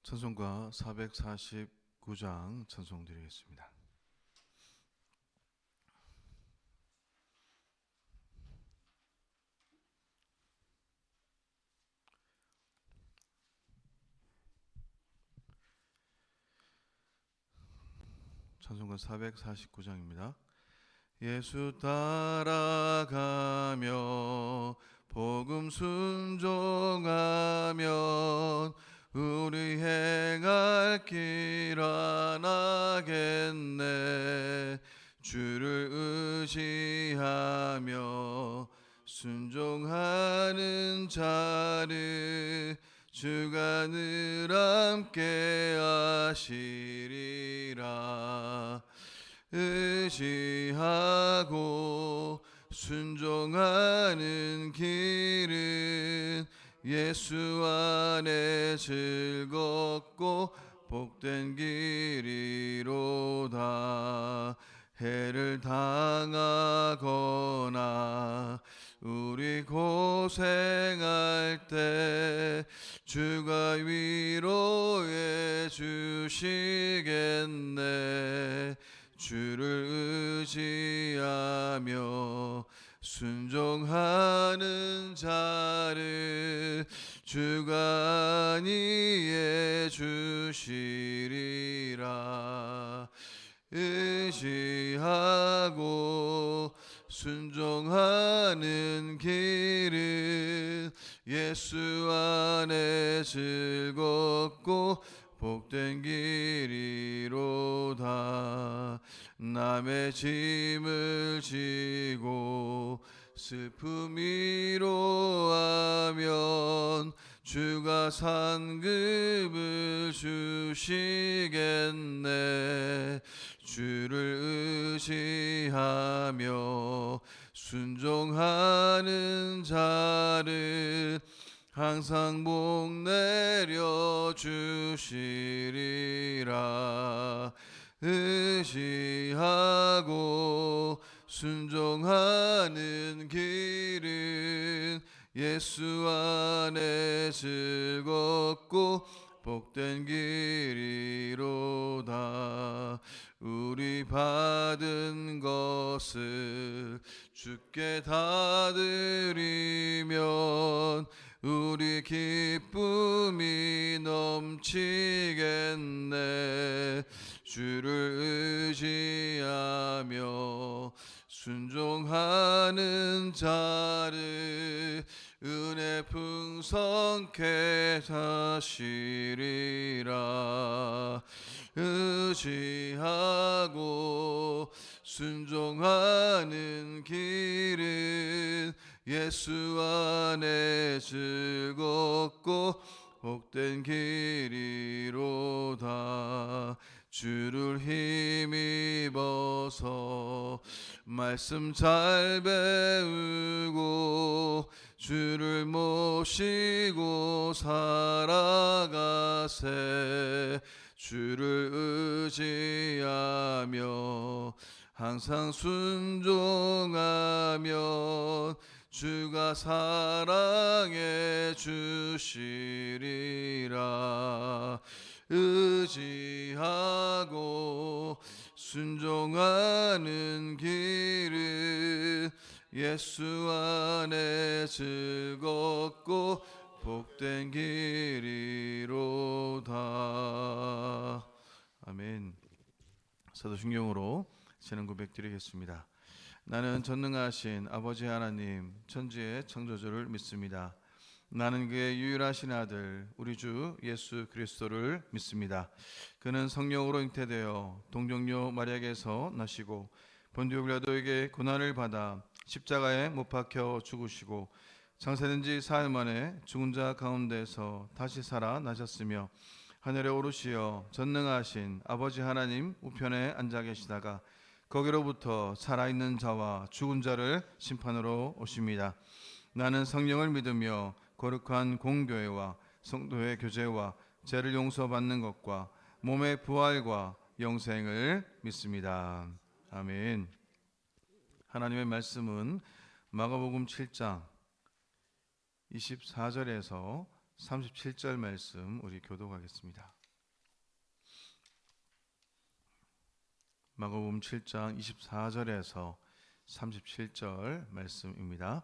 찬송가 449장 찬송 드리겠습니다. 찬송가 449장입니다. 예수 따라가며 복음 순종하면 우리 행할 길 하나겠네. 주를 의지하며 순종하는 자를 주가 늘 함께 하시리라. 의지하고 순종하는 길은 예수 안에 즐겁고 복된 길이로다. 해를 당하거나 우리 고생할 때 주가 위로해 주시겠네. 주를 의지하며 순종하는 자를 주가 안위해 주시리라. 의지하고 순종하는 길은 예수 안에 즐겁고 복된 길이로다. 남의 짐을 지고 슬픔 위로하면 주가 상급을 주시겠네. 주를 의지하며 순종하는 자를 항상 복 내려 주시리라. 의지하고 순종하는 길은 예수 안에 즐겁고 복된 길이로다. 우리 받은 것을 주께 다 드리면 우리 기쁨이 넘치겠네. 주를 의지하며 순종하는 자를 은혜 풍성케 하시리라. 의지하고 순종하는 길은 예수 안에 즐겁고 복된 길이로다. 주를 힘입어서 말씀 잘 배우고 주를 모시고 살아가세. 주를 의지하며 항상 순종하면 주가 사랑해 주시리라. 의지하고 순종하는 길은 예수 안에 즐겁고 복된 길이로다. 아멘. 사도신경으로 제는 고백 드리겠습니다. 나는 전능하신 아버지 하나님 천지의 창조주를 믿습니다. 나는 그의 유일하신 아들 우리 주 예수 그리스도를 믿습니다. 그는 성령으로 잉태되어 동정녀 마리아에게서 나시고 본디오 빌라도에게 고난을 받아 십자가에 못 박혀 죽으시고 장사된 지 사흘 만에 죽은 자 가운데서 다시 살아나셨으며 하늘에 오르시어 전능하신 아버지 하나님 우편에 앉아 계시다가 거기로부터 살아있는 자와 죽은 자를 심판으로 오십니다. 나는 성령을 믿으며 거룩한 공교회와 성도의 교제와 죄를 용서받는 것과 몸의 부활과 영생을 믿습니다. 아멘. 하나님의 말씀은 마가복음 7장 24절에서 37절 말씀 우리 교독하겠습니다. 마가복음 7장 24절에서 37절 말씀입니다.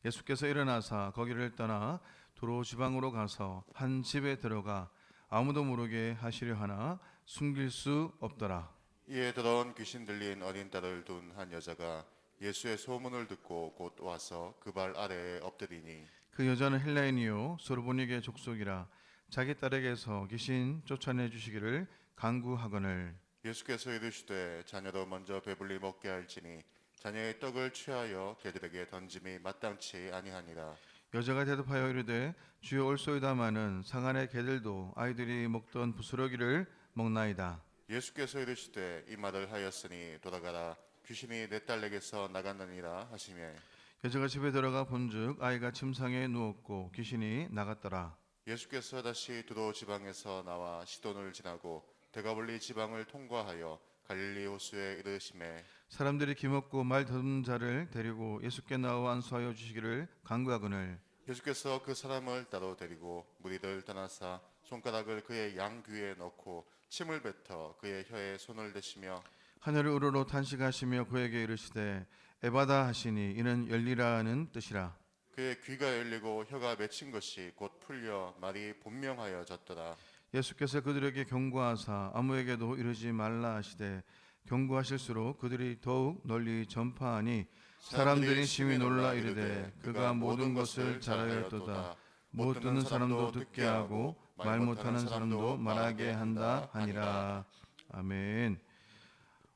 예수께서 일어나사 거기를 떠나 두로 지방으로 가서 한 집에 들어가 아무도 모르게 하시려 하나 숨길 수 없더라. 이에 더러운 귀신 들린 어린 딸을 둔 한 여자가 예수의 소문을 듣고 곧 와서 그 발 아래에 엎드리니 그 여자는 헬라인이요 소르보니게 족속이라 자기 딸에게서 귀신 쫓아내 주시기를 간구하거늘 예수께서 이르시되 자녀도 먼저 배불리 먹게 할지니 자녀의 떡을 취하여 개들에게 던짐이 마땅치 아니하니라. 여자가 대답하여 이르되 주여 올소이다마는 상안의 개들도 아이들이 먹던 부스러기를 먹나이다. 예수께서 이르시되 이 말을 하였으니 돌아가라 귀신이 내 딸에게서 나갔느니라 하시매 여자가 집에 들어가 본즉 아이가 침상에 누웠고 귀신이 나갔더라. 예수께서 다시 두로 지방에서 나와 시돈을 지나고 데가볼리 지방을 통과하여 갈릴리 호수에 이르시매 사람들이 기먹고 말 더듬는 자를 데리고 예수께 나와 안수하여 주시기를 간구하거늘 예수께서 그 사람을 따로 데리고 무리들 떠나사 손가락을 그의 양 귀에 넣고 침을 뱉어 그의 혀에 손을 대시며 하늘을 우러러 탄식하시며 그에게 이르시되 에바다 하시니 이는 열리라는 뜻이라. 그의 귀가 열리고 혀가 맺힌 것이 곧 풀려 말이 분명하여 졌더라. 예수께서 그들에게 경고하사 아무에게도 이르지 말라 하시되 경고하실수록 그들이 더욱 널리 전파하니 사람들이 심히 놀라 이르되 그가 모든 것을 잘하였도다. 못 듣는 사람도 듣게 하고 말 못하는 사람도 말하게 한다 하니라. 아멘.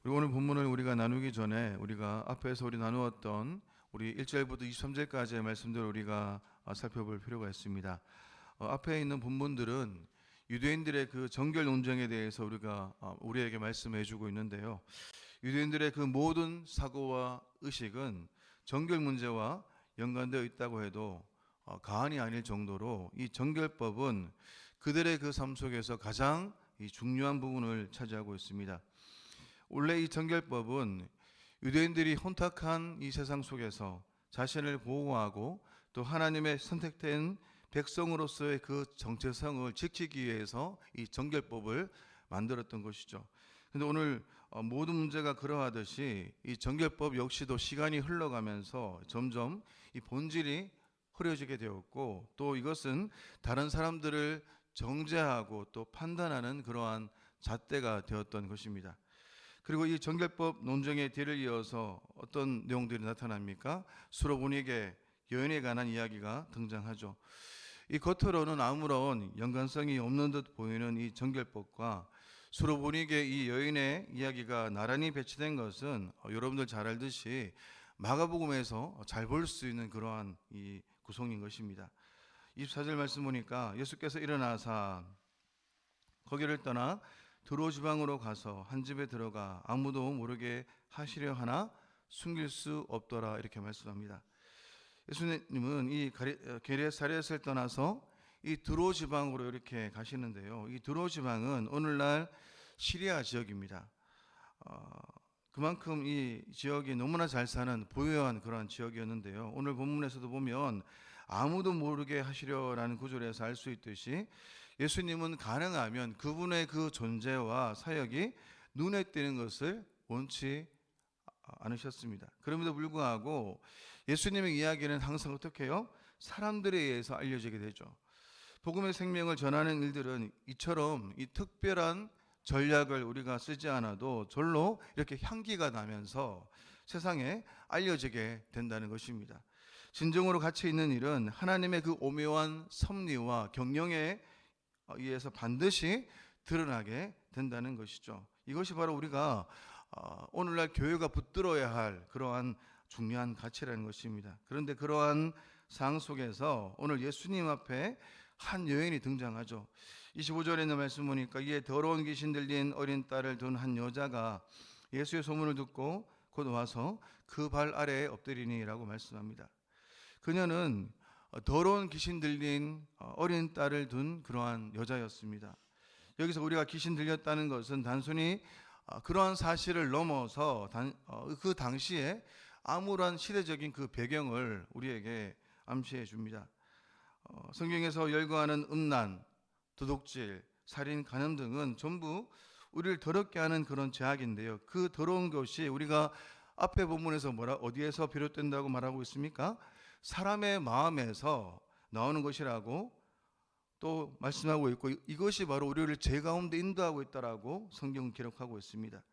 우리 오늘 본문을 우리가 나누기 전에 우리가 앞에서 우리 나누었던 우리 1절부터 23절까지의 말씀들을 우리가 살펴볼 필요가 있습니다. 앞에 있는 본문들은 유대인들의 그 정결 논쟁에 대해서 우리에게 말씀해 주고 있는데요. 유대인들의 그 모든 사고와 의식은 정결 문제와 연관되어 있다고 해도 과언이 아닐 정도로 이 정결법은 그들의 그 삶 속에서 가장 중요한 부분을 차지하고 있습니다. 원래 이 정결법은 유대인들이 혼탁한 이 세상 속에서 자신을 보호하고 또 하나님의 선택된 백성으로서의 그 정체성을 지키기 위해서 이 정결법을 만들었던 것이죠. 그런데 오늘 모든 문제가 그러하듯이 이 정결법 역시도 시간이 흘러가면서 점점 이 본질이 흐려지게 되었고 또 이것은 다른 사람들을 정죄하고 또 판단하는 그러한 잣대가 되었던 것입니다. 그리고 이 정결법 논쟁의 뒤를 이어서 어떤 내용들이 나타납니까? 수로보니게 여인에 관한 이야기가 등장하죠. 이 겉으로는 아무런 연관성이 없는 듯 보이는 이 정결법과 수로보니게 이 여인의 이야기가 나란히 배치된 것은 여러분들 잘 알듯이 마가복음에서 잘 볼 수 있는 그러한 이 구성인 것입니다. 24절 말씀 보니까 예수께서 일어나사 거기를 떠나 두로 지방으로 가서 한 집에 들어가 아무도 모르게 하시려 하나 숨길 수 없더라 이렇게 말씀합니다. 예수님은 이 게네사렛을 떠나서 이 두로 지방으로 이렇게 가시는데요. 이 두로 지방은 오늘날 시리아 지역입니다. 그만큼 이 지역이 너무나 잘 사는 부유한 그런 지역이었는데요. 오늘 본문에서도 보면 아무도 모르게 하시려라는 구절에서 알 수 있듯이 예수님은 가능하면 그분의 그 존재와 사역이 눈에 띄는 것을 원치 않으셨습니다. 그럼에도 불구하고 예수님의 이야기는 항상 어떻게 해요? 사람들에 의해서 알려지게 되죠. 복음의 생명을 전하는 일들은 이처럼 이 특별한 전략을 우리가 쓰지 않아도 절로 이렇게 향기가 나면서 세상에 알려지게 된다는 것입니다. 진정으로 가치 있는 일은 하나님의 그 오묘한 섭리와 경영에 의해서 반드시 드러나게 된다는 것이죠. 이것이 바로 우리가 오늘날 교회가 붙들어야 할 그러한 중요한 가치라는 것입니다. 그런데 그러한 상황 속에서 오늘 예수님 앞에 한 여인이 등장하죠. 25절에 있는 말씀 보니까 이에 더러운 귀신 들린 어린 딸을 둔 한 여자가 예수의 소문을 듣고 곧 와서 그 발 아래에 엎드리니라고 말씀합니다. 그녀는 더러운 귀신 들린 어린 딸을 둔 그러한 여자였습니다. 여기서 우리가 귀신 들렸다는 것은 단순히 그러한 사실을 넘어서 그 당시에 아무런 시대적인 그 배경을 우리에게 암시해 줍니다. 성경에서 열거하는 음란, 도둑질, 살인, 간음 등은 전부 우리를 더럽게 하는 그런 죄악인데요. 그 더러운 것이 우리가 앞에 본문에서 어디에서 비롯된다고 말하고 있습니까? 사람의 마음에서 나오는 것이라고 또 말씀하고 있고, 이것이 바로 우리를 죄 가운데 인도하고 있다라고 성경은 기록하고 있습니다.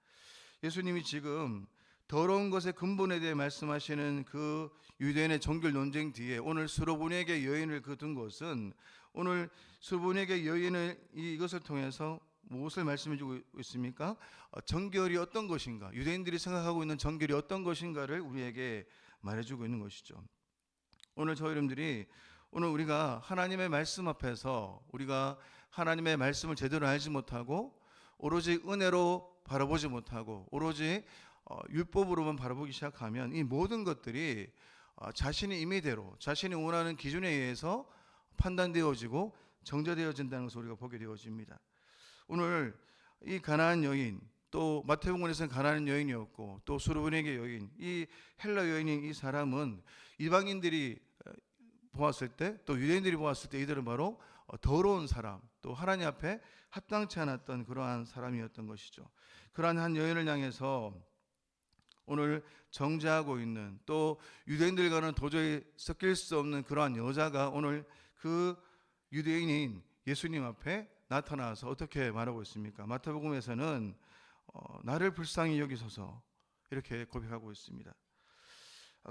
예수님이 지금 더러운 것의 근본에 대해 말씀하시는 그 유대인의 정결 논쟁 뒤에 오늘 수로보니에게 여인을 둔 것은, 오늘 수로보니에게 여인을 이것을 통해서 무엇을 말씀해 주고 있습니까? 정결이 어떤 것인가, 유대인들이 생각하고 있는 정결이 어떤 것인가를 우리에게 말해주고 있는 것이죠. 오늘 저희 여러분들이, 오늘 우리가 하나님의 말씀 앞에서 우리가 하나님의 말씀을 제대로 알지 못하고 오로지 은혜로 바라보지 못하고 오로지 율법으로만 바라보기 시작하면 이 모든 것들이 자신의 임의대로 자신이 원하는 기준에 의해서 판단되어지고 정죄되어진다는 것을 우리가 보게 되어집니다. 오늘 이 가나안 여인, 또 마태복음에서는 가나안 여인이었고 또 수르보니게 여인, 이 헬라 여인인 이 사람은 이방인들이 보았을 때, 또 유대인들이 보았을 때 이들은 바로 더러운 사람, 또 하나님 앞에 합당치 않았던 그러한 사람이었던 것이죠. 그러한 한 여인을 향해서 오늘 정죄하고 있는, 또 유대인들과는 도저히 섞일 수 없는 그러한 여자가 오늘 그 유대인인 예수님 앞에 나타나서 어떻게 말하고 있습니까? 마태복음에서는 나를 불쌍히 여기소서 이렇게 고백하고 있습니다.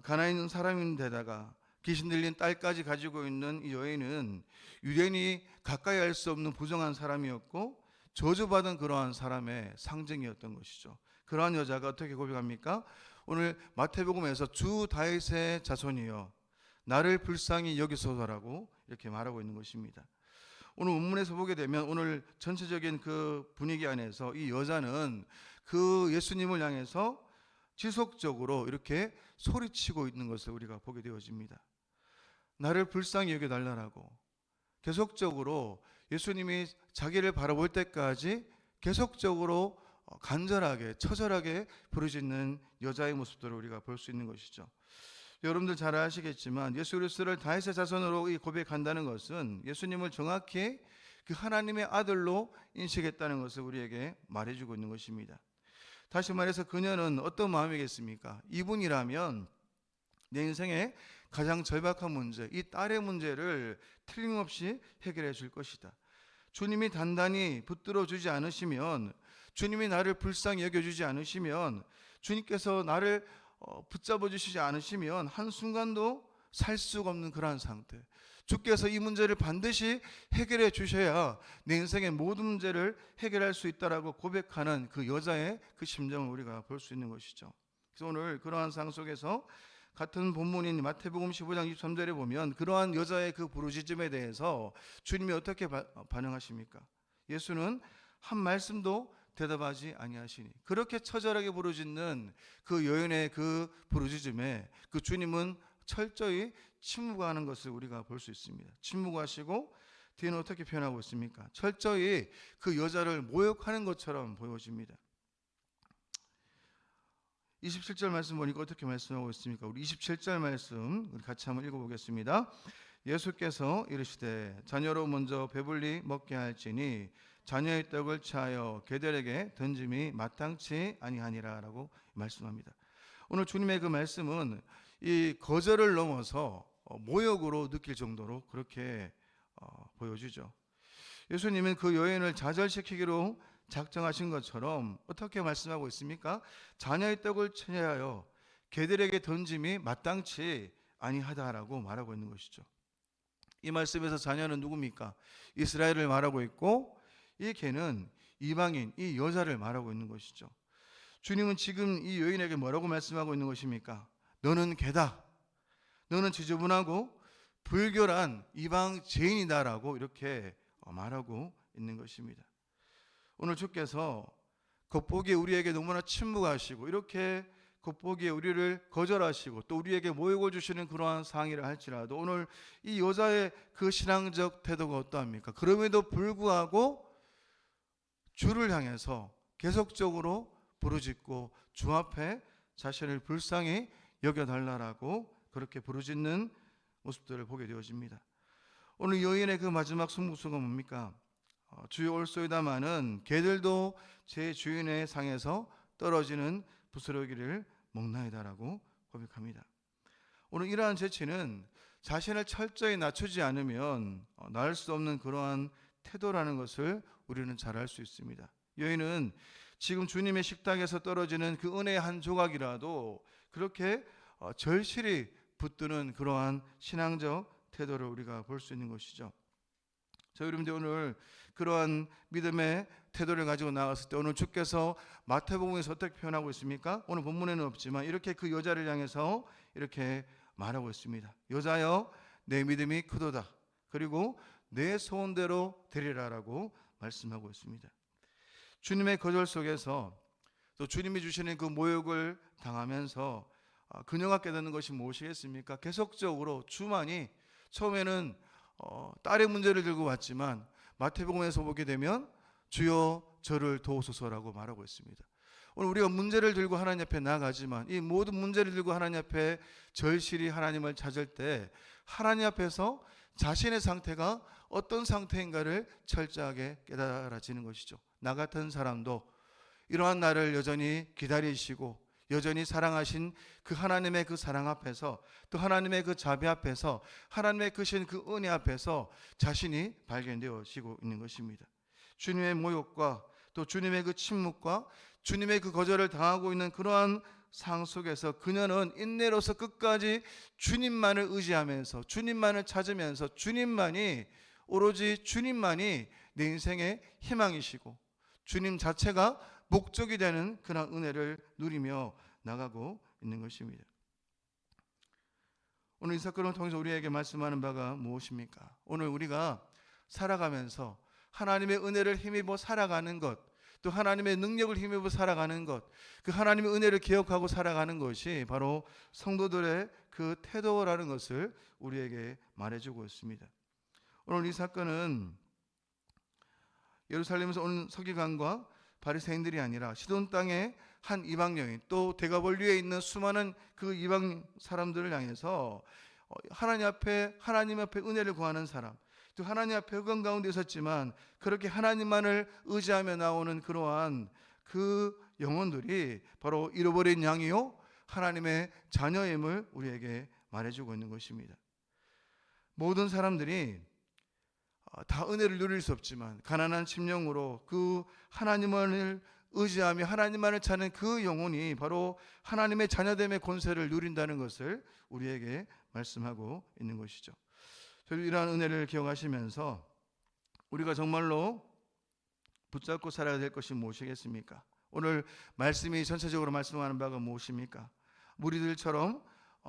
가나안 사람인데다가 귀신 들린 딸까지 가지고 있는 이 여인은 유대인이 가까이 할 수 없는 부정한 사람이었고 저주받은 그러한 사람의 상징이었던 것이죠. 그러한 여자가 어떻게 고백합니까? 오늘 마태복음에서 주 다윗의 자손이여 나를 불쌍히 여기소서라고 이렇게 말하고 있는 것입니다. 오늘 본문에서 보게 되면 오늘 전체적인 그 분위기 안에서 이 여자는 그 예수님을 향해서 지속적으로 이렇게 소리치고 있는 것을 우리가 보게 되어집니다. 나를 불쌍히 여겨달라고 계속적으로 예수님이 자기를 바라볼 때까지 계속적으로 간절하게 처절하게 부르짖는 여자의 모습들을 우리가 볼 수 있는 것이죠. 여러분들 잘 아시겠지만 예수 그리스도를 다윗의 자손으로 고백한다는 것은 예수님을 정확히 그 하나님의 아들로 인식했다는 것을 우리에게 말해주고 있는 것입니다. 다시 말해서 그녀는 어떤 마음이겠습니까? 이분이라면 내 인생의 가장 절박한 문제, 이 딸의 문제를 틀림없이 해결해 줄 것이다. 주님이 단단히 붙들어 주지 않으시면, 주님이 나를 불쌍히 여겨주지 않으시면, 주님께서 나를 붙잡아 주시지 않으시면 한순간도 살 수가 없는 그러한 상태, 주께서 이 문제를 반드시 해결해 주셔야 내 인생의 모든 문제를 해결할 수 있다라고 고백하는 그 여자의 그 심정을 우리가 볼 수 있는 것이죠. 그래서 오늘 그러한 상 속에서 같은 본문인 마태복음 15장 23절에 보면 그러한 여자의 그 부르짖음에 대해서 주님이 어떻게 반응하십니까? 예수는 한 말씀도 대답하지 아니하시니, 그렇게 처절하게 부르짖는 그 여인의 그 부르짖음에 그 주님은 철저히 침묵하는 것을 우리가 볼 수 있습니다. 침묵하시고 뒤에는 어떻게 표현하고 있습니까? 철저히 그 여자를 모욕하는 것처럼 보여집니다. 27절 말씀 보니까 어떻게 말씀하고 있습니까? 우리 27절 말씀 우리 같이 한번 읽어보겠습니다. 예수께서 이르시되 자녀로 먼저 배불리 먹게 할지니 자녀의 떡을 취하여 개들에게 던짐이 마땅치 아니하니라 라고 말씀합니다. 오늘 주님의 그 말씀은 이 거절을 넘어서 모욕으로 느낄 정도로 그렇게 보여주죠. 예수님은 그 여인을 좌절시키기로 작정하신 것처럼 어떻게 말씀하고 있습니까? 자녀의 떡을 취하여 개들에게 던짐이 마땅치 아니하다라고 말하고 있는 것이죠. 이 말씀에서 자녀는 누굽니까? 이스라엘을 말하고 있고, 이 개는 이방인, 이 여자를 말하고 있는 것이죠. 주님은 지금 이 여인에게 뭐라고 말씀하고 있는 것입니까? 너는 개다, 너는 지저분하고 불결한 이방 죄인이다라고 이렇게 말하고 있는 것입니다. 오늘 주께서 겉보기에 우리에게 너무나 침묵하시고 이렇게 겉보기에 우리를 거절하시고 또 우리에게 모욕을 주시는 그러한 상황이라 할지라도 오늘 이 여자의 그 신앙적 태도가 어떠합니까? 그럼에도 불구하고 주를 향해서 계속적으로 부르짖고 주 앞에 자신을 불쌍히 여겨달라고 그렇게 부르짖는 모습들을 보게 되어집니다. 오늘 여인의 그 마지막 송구소가 뭡니까? 주여 올소이다마는 개들도 제 주인의 상에서 떨어지는 부스러기를 먹나이다라고 고백합니다. 오늘 이러한 재치는 자신을 철저히 낮추지 않으면 나을 수 없는 그러한 태도라는 것을 우리는 잘 알 수 있습니다. 여인은 지금 주님의 식탁에서 떨어지는 그 은혜의 한 조각이라도 그렇게 절실히 붙드는 그러한 신앙적 태도를 우리가 볼 수 있는 것이죠. 저 여러분들 오늘 그러한 믿음의 태도를 가지고 나갔을 때 오늘 주께서 마태복음에서 어떻게 표현하고 있습니까? 오늘 본문에는 없지만 이렇게 그 여자를 향해서 이렇게 말하고 있습니다. 여자여 내 믿음이 크도다. 그리고 내 소원대로 되리라라고 말씀하고 있습니다. 주님의 거절 속에서 또 주님이 주시는 그 모욕을 당하면서 그녀가 깨닫는 것이 무엇이겠습니까? 계속적으로 주만이 처음에는 딸의 문제를 들고 왔지만 마태복음에서 보게 되면 주여 저를 도우소서라고 말하고 있습니다. 오늘 우리가 문제를 들고 하나님 앞에 나아가지만 이 모든 문제를 들고 하나님 앞에 절실히 하나님을 찾을 때 하나님 앞에서 자신의 상태가 어떤 상태인가를 철저하게 깨달아지는 것이죠. 나 같은 사람도 이러한 나를 여전히 기다리시고 여전히 사랑하신 그 하나님의 그 사랑 앞에서 또 하나님의 그 자비 앞에서 하나님의 크신 그 은혜 앞에서 자신이 발견되어지고 있는 것입니다. 주님의 모욕과 또 주님의 그 침묵과 주님의 그 거절을 당하고 있는 그러한 상 속에서 그녀는 인내로서 끝까지 주님만을 의지하면서 주님만을 찾으면서 주님만이 오로지 주님만이 내 인생의 희망이시고 주님 자체가 목적이 되는 그런 은혜를 누리며 나가고 있는 것입니다. 오늘 이 사건을 통해서 우리에게 말씀하는 바가 무엇입니까? 오늘 우리가 살아가면서 하나님의 은혜를 힘입어 살아가는 것, 또 하나님의 능력을 힘입어 살아가는 것, 그 하나님의 은혜를 기억하고 살아가는 것이 바로 성도들의 그 태도라는 것을 우리에게 말해주고 있습니다. 오늘 이 사건은 예루살렘에서 온 서기관과 바리새인들이 아니라 시돈 땅의 한 이방 여인 또 대가벌리에 있는 수많은 그 이방 사람들을 향해서 하나님 앞에 은혜를 구하는 사람, 또 하나님 앞에 흑암 가운데 있었지만 그렇게 하나님만을 의지하며 나오는 그러한 그 영혼들이 바로 잃어버린 양이요 하나님의 자녀임을 우리에게 말해주고 있는 것입니다. 모든 사람들이 다 은혜를 누릴 수 없지만 가난한 심령으로 그 하나님을 의지하며 하나님만을 찾는 그 영혼이 바로 하나님의 자녀됨의 권세를 누린다는 것을 우리에게 말씀하고 있는 것이죠. 저희 이러한 은혜를 기억하시면서 우리가 정말로 붙잡고 살아야 될 것이 무엇이겠습니까? 오늘 말씀이 전체적으로 말씀하는 바가 무엇입니까? 무리들처럼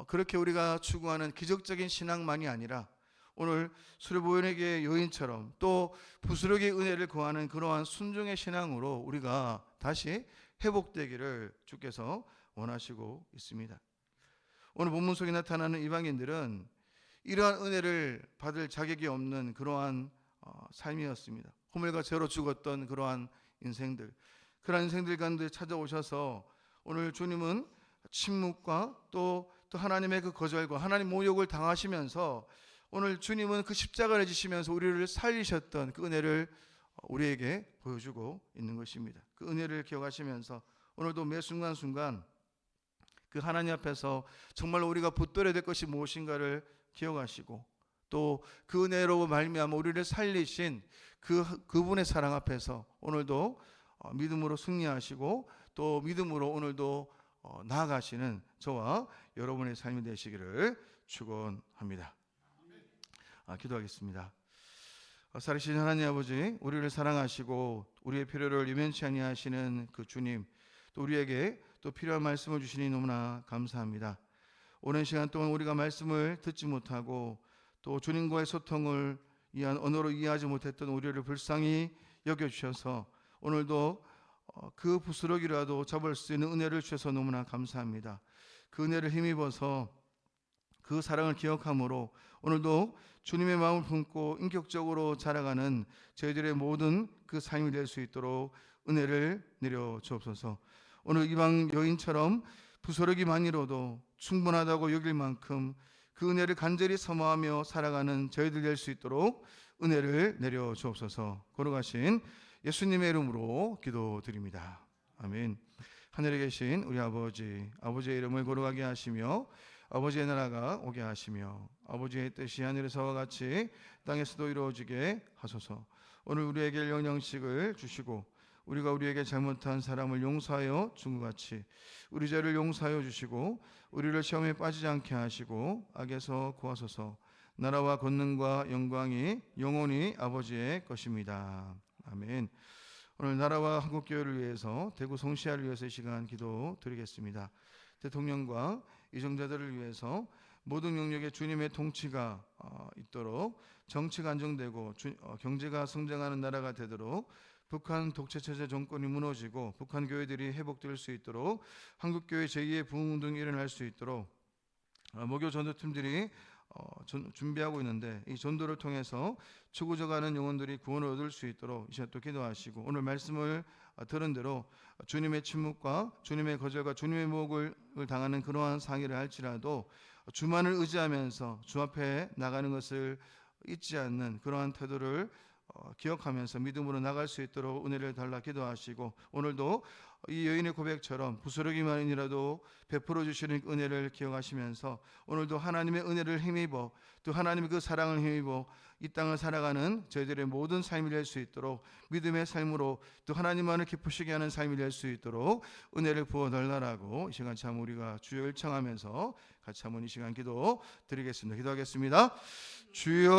그렇게 우리가 추구하는 기적적인 신앙만이 아니라 오늘 수레보연에게 여인처럼 또 부스러기의 은혜를 구하는 그러한 순종의 신앙으로 우리가 다시 회복되기를 주께서 원하시고 있습니다. 오늘 본문 속에 나타나는 이방인들은 이러한 은혜를 받을 자격이 없는 그러한 삶이었습니다. 호물과 죄로 죽었던 그러한 인생들, 그러한 인생들 가운데 찾아오셔서 오늘 주님은 침묵과 또 하나님의 그 거절과 하나님 모욕을 당하시면서 오늘 주님은 그 십자가를 지시면서 우리를 살리셨던 그 은혜를 우리에게 보여주고 있는 것입니다. 그 은혜를 기억하시면서 오늘도 매 순간순간 그 하나님 앞에서 정말 우리가 붙들어야 될 것이 무엇인가를 기억하시고 또 그 은혜로 말미암아 우리를 살리신 그분의 사랑 앞에서 오늘도 믿음으로 승리하시고 또 믿음으로 오늘도 나아가시는 저와 여러분의 삶이 되시기를 축원합니다. 기도하겠습니다. 살아계신 하나님 아버지, 우리를 사랑하시고 우리의 필요를 유면치 아니하시는 그 주님, 또 우리에게 또 필요한 말씀을 주시니 너무나 감사합니다. 오랜 시간 동안 우리가 말씀을 듣지 못하고 또 주님과의 소통을 언어로 이해하지 못했던 우리를 불쌍히 여겨주셔서 오늘도 그 부스러기라도 잡을 수 있는 은혜를 주셔서 너무나 감사합니다. 그 은혜를 힘입어서 그 사랑을 기억함으로 오늘도 주님의 마음을 품고 인격적으로 자라가는 저희들의 모든 그 삶이 될 수 있도록 은혜를 내려 주옵소서. 오늘 이방 여인처럼 부스러기만이로도 충분하다고 여길 만큼 그 은혜를 간절히 사모하며 살아가는 저희들 될 수 있도록 은혜를 내려 주옵소서. 걸어가신 예수님의 이름으로 기도드립니다. 아멘. 하늘에 계신 우리 아버지, 아버지의 이름을 거룩하게 하시며 아버지의 나라가 오게 하시며 아버지의 뜻이 하늘에서와 같이 땅에서도 이루어지게 하소서. 오늘 우리에게 영양식을 주시고 우리가 우리에게 잘못한 사람을 용서하여 준 것 같이 우리 죄를 용서하여 주시고 우리를 시험에 빠지지 않게 하시고 악에서 구하소서. 나라와 권능과 영광이 영원히 아버지의 것입니다. 아멘. 오늘 나라와 한국교회를 위해서 대구 송시아를 위해서 이 시간 기도 드리겠습니다. 대통령과 이정자들을 위해서 모든 영역에 주님의 통치가 있도록 정치가 안정되고 경제가 성장하는 나라가 되도록 북한 독재체제 정권이 무너지고 북한 교회들이 회복될 수 있도록 한국교회 제2의 부흥운동이 일어날 수 있도록 모교 전도팀들이 준비하고 있는데 이 전도를 통해서 죽어져가는 영혼들이 구원을 얻을 수 있도록 이 시간 또 기도하시고 오늘 말씀을 들은 대로 주님의 침묵과 주님의 거절과 주님의 모욕을 당하는 그러한 상의를 할지라도 주만을 의지하면서 주 앞에 나가는 것을 잊지 않는 그러한 태도를 기억하면서 믿음으로 나갈 수 있도록 은혜를 달라 기도하시고 오늘도 이 여인의 고백처럼 부스러기만이라도 베풀어 주시는 은혜를 기억하시면서 오늘도 하나님의 은혜를 힘입어 또 하나님의 그 사랑을 힘입어 이 땅을 살아가는 저희들의 모든 삶이 될 수 있도록 믿음의 삶으로 또 하나님만을 기쁘시게 하는 삶이 될 수 있도록 은혜를 부어달라고 이 시간 참 우리가 주여 일청하면서 같이 한번 이 시간 기도 드리겠습니다. 기도하겠습니다. 주여